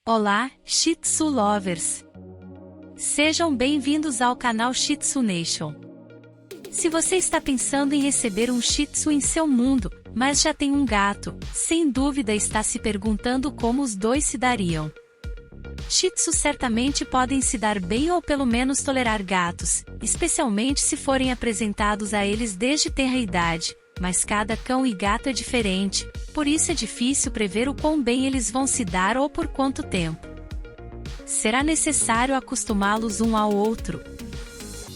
Olá, Shih Tzu Lovers! Sejam bem-vindos ao canal Shih Tzu Nation. Se você está pensando em receber um Shih Tzu em seu mundo, mas já tem um gato, sem dúvida está se perguntando como os dois se dariam. Shih Tzu certamente podem se dar bem ou pelo menos tolerar gatos, especialmente se forem apresentados a eles desde tenra idade, mas cada cão e gato é diferente, por isso é difícil prever o quão bem eles vão se dar ou por quanto tempo. Será necessário acostumá-los um ao outro.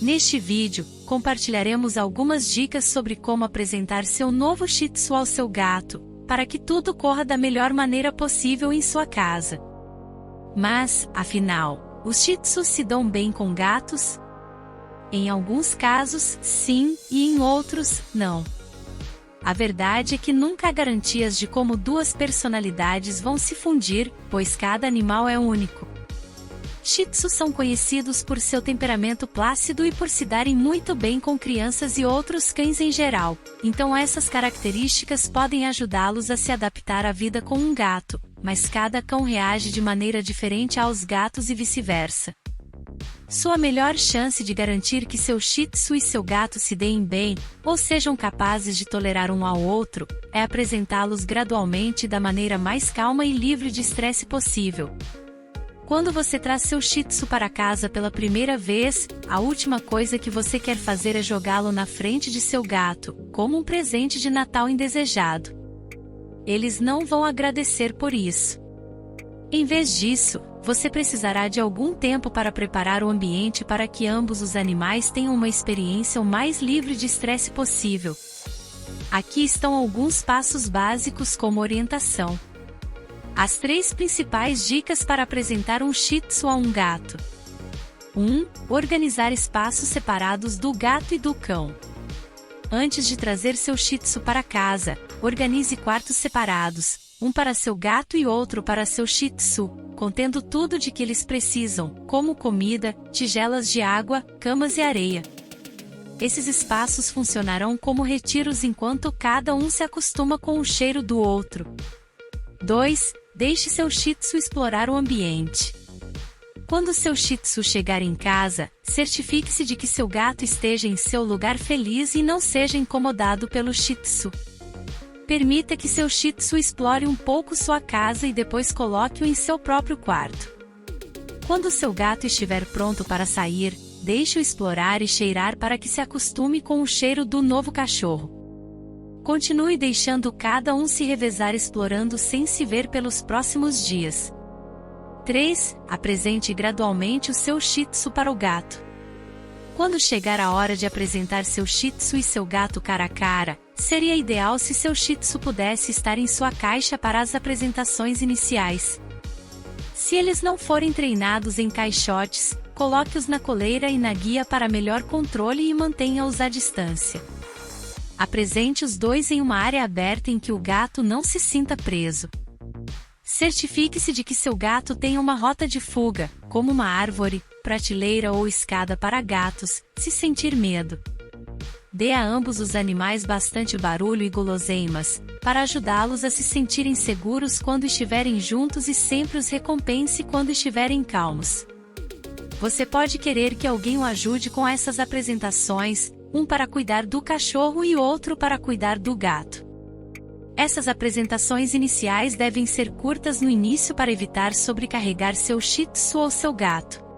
Neste vídeo, compartilharemos algumas dicas sobre como apresentar seu novo Shih Tzu ao seu gato, para que tudo corra da melhor maneira possível em sua casa. Mas, afinal, os Shih Tzus se dão bem com gatos? Em alguns casos, sim, e em outros, não. A verdade é que nunca há garantias de como duas personalidades vão se fundir, pois cada animal é único. Shih Tzus são conhecidos por seu temperamento plácido e por se darem muito bem com crianças e outros cães em geral, então essas características podem ajudá-los a se adaptar à vida com um gato, mas cada cão reage de maneira diferente aos gatos e vice-versa. Sua melhor chance de garantir que seu Shih Tzu e seu gato se deem bem, ou sejam capazes de tolerar um ao outro, é apresentá-los gradualmente da maneira mais calma e livre de estresse possível. Quando você traz seu Shih Tzu para casa pela primeira vez, a última coisa que você quer fazer é jogá-lo na frente de seu gato, como um presente de Natal indesejado. Eles não vão agradecer por isso. Em vez disso, você precisará de algum tempo para preparar o ambiente para que ambos os animais tenham uma experiência o mais livre de estresse possível. Aqui estão alguns passos básicos como orientação. As 3 principais dicas para apresentar um Shih Tzu a um gato. 1. Organizar espaços separados do gato e do cão. Antes de trazer seu Shih Tzu para casa, organize quartos separados, um para seu gato e outro para seu Shih Tzu, contendo tudo de que eles precisam, como comida, tigelas de água, camas e areia. Esses espaços funcionarão como retiros enquanto cada um se acostuma com o cheiro do outro. 2. Deixe seu Shih Tzu explorar o ambiente. Quando seu Shih Tzu chegar em casa, certifique-se de que seu gato esteja em seu lugar feliz e não seja incomodado pelo Shih Tzu. Permita que seu Shih Tzu explore um pouco sua casa e depois coloque-o em seu próprio quarto. Quando seu gato estiver pronto para sair, deixe-o explorar e cheirar para que se acostume com o cheiro do novo cachorro. Continue deixando cada um se revezar explorando sem se ver pelos próximos dias. 3. Apresente gradualmente o seu Shih Tzu para o gato. Quando chegar a hora de apresentar seu Shih Tzu e seu gato cara a cara, seria ideal se seu Shih Tzu pudesse estar em sua caixa para as apresentações iniciais. Se eles não forem treinados em caixotes, coloque-os na coleira e na guia para melhor controle e mantenha-os à distância. Apresente os dois em uma área aberta em que o gato não se sinta preso. Certifique-se de que seu gato tenha uma rota de fuga, como uma árvore, prateleira ou escada para gatos, se sentir medo. Dê a ambos os animais bastante barulho e guloseimas, para ajudá-los a se sentirem seguros quando estiverem juntos e sempre os recompense quando estiverem calmos. Você pode querer que alguém o ajude com essas apresentações, um para cuidar do cachorro e outro para cuidar do gato. Essas apresentações iniciais devem ser curtas no início para evitar sobrecarregar seu Shih Tzu ou seu gato.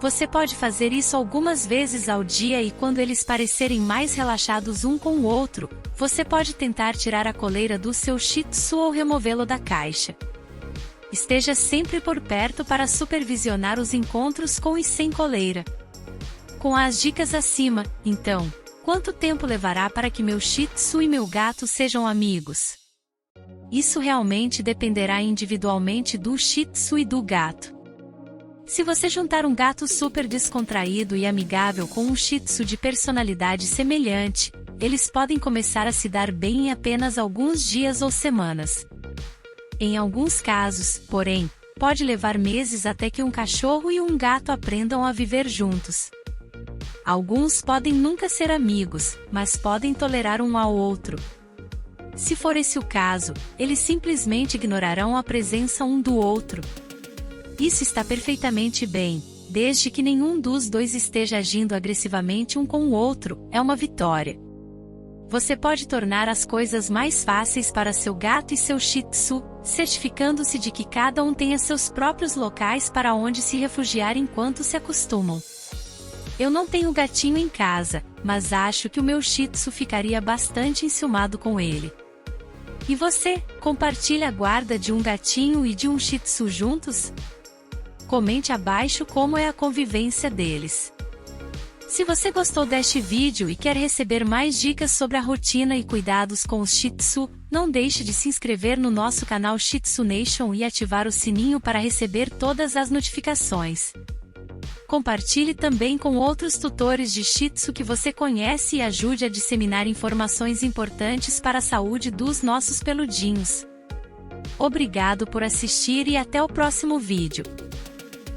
Você pode fazer isso algumas vezes ao dia e quando eles parecerem mais relaxados um com o outro, você pode tentar tirar a coleira do seu Shih Tzu ou removê-lo da caixa. Esteja sempre por perto para supervisionar os encontros com e sem coleira. Com as dicas acima, então, quanto tempo levará para que meu Shih Tzu e meu gato sejam amigos? Isso realmente dependerá individualmente do Shih Tzu e do gato. Se você juntar um gato super descontraído e amigável com um Shih Tzu de personalidade semelhante, eles podem começar a se dar bem em apenas alguns dias ou semanas. Em alguns casos, porém, pode levar meses até que um cachorro e um gato aprendam a viver juntos. Alguns podem nunca ser amigos, mas podem tolerar um ao outro. Se for esse o caso, eles simplesmente ignorarão a presença um do outro. Isso está perfeitamente bem, desde que nenhum dos dois esteja agindo agressivamente um com o outro, é uma vitória. Você pode tornar as coisas mais fáceis para seu gato e seu Shih Tzu, certificando-se de que cada um tenha seus próprios locais para onde se refugiar enquanto se acostumam. Eu não tenho gatinho em casa, mas acho que o meu Shih Tzu ficaria bastante enciumado com ele. E você, compartilha a guarda de um gatinho e de um Shih Tzu juntos? Comente abaixo como é a convivência deles. Se você gostou deste vídeo e quer receber mais dicas sobre a rotina e cuidados com os Shih Tzu, não deixe de se inscrever no nosso canal Shih Tzu Nation e ativar o sininho para receber todas as notificações. Compartilhe também com outros tutores de Shih Tzu que você conhece e ajude a disseminar informações importantes para a saúde dos nossos peludinhos. Obrigado por assistir e até o próximo vídeo.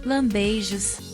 Lambeijos!